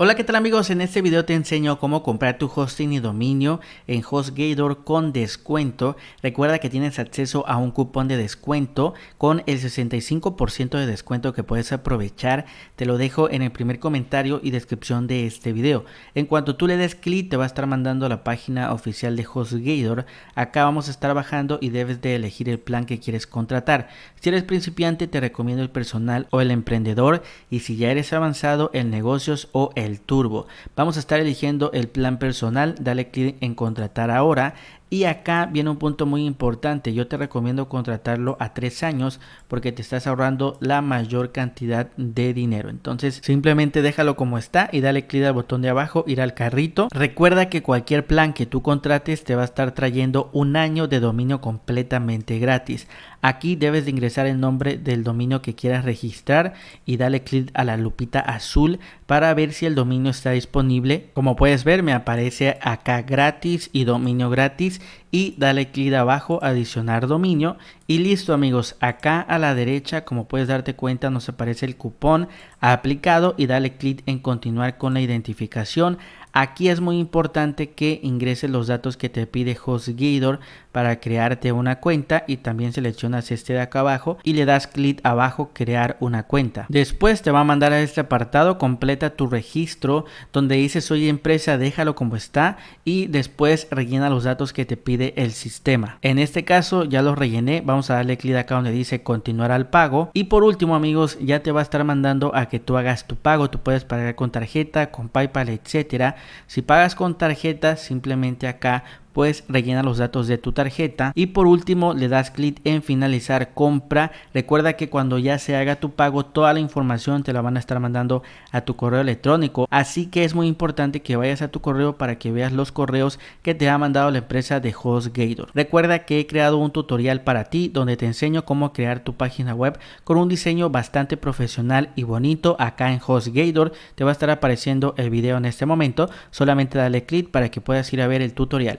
Hola, ¿qué tal amigos? En este video te enseño cómo comprar tu hosting y dominio en HostGator con descuento. Recuerda que tienes acceso a un cupón de descuento con el 65% de descuento que puedes aprovechar. Te lo dejo en el primer comentario y descripción de este video. En cuanto tú le des clic, te va a estar mandando a la página oficial de HostGator. Acá vamos a estar bajando y debes de elegir el plan que quieres contratar. Si eres principiante, te recomiendo el personal o el emprendedor, y si ya eres avanzado, el negocios o el turbo. Vamos a estar eligiendo el plan personal, dale clic en contratar ahora. Y acá viene un punto muy importante. Yo te recomiendo contratarlo a 3 años porque te estás ahorrando la mayor cantidad de dinero. Entonces simplemente déjalo como está y dale clic al botón de abajo, ir al carrito. Recuerda que cualquier plan que tú contrates te va a estar trayendo un año de dominio completamente gratis. Aquí debes de ingresar el nombre del dominio que quieras registrar y dale clic a la lupita azul para ver si el dominio está disponible. Como puedes ver, me aparece acá gratis y dominio gratis, y dale clic abajo adicionar dominio y listo amigos. Acá a la derecha, como puedes darte cuenta, nos aparece el cupón aplicado y dale clic en continuar con la identificación. Aquí es muy importante que ingreses los datos que te pide HostGator para crearte una cuenta, y también seleccionas este de acá abajo y le das clic abajo crear una cuenta. Después te va a mandar a este apartado, completa tu registro, donde dice soy empresa, déjalo como está, y después rellena los datos que te pide el sistema. En este caso ya los rellené. Vamos a darle clic acá donde dice continuar al pago, y por último amigos, ya te va a estar mandando a que tú hagas tu pago. Tú puedes pagar con tarjeta, con PayPal, etcétera. Si pagas con tarjeta, simplemente acá pues rellena los datos de tu tarjeta y por último le das clic en finalizar compra. Recuerda que cuando ya se haga tu pago, toda la información te la van a estar mandando a tu correo electrónico, así que es muy importante que vayas a tu correo para que veas los correos que te ha mandado la empresa de HostGator. Recuerda que he creado un tutorial para ti donde te enseño cómo crear tu página web con un diseño bastante profesional y bonito. Acá en HostGator te va a estar apareciendo el video en este momento, solamente dale clic para que puedas ir a ver el tutorial.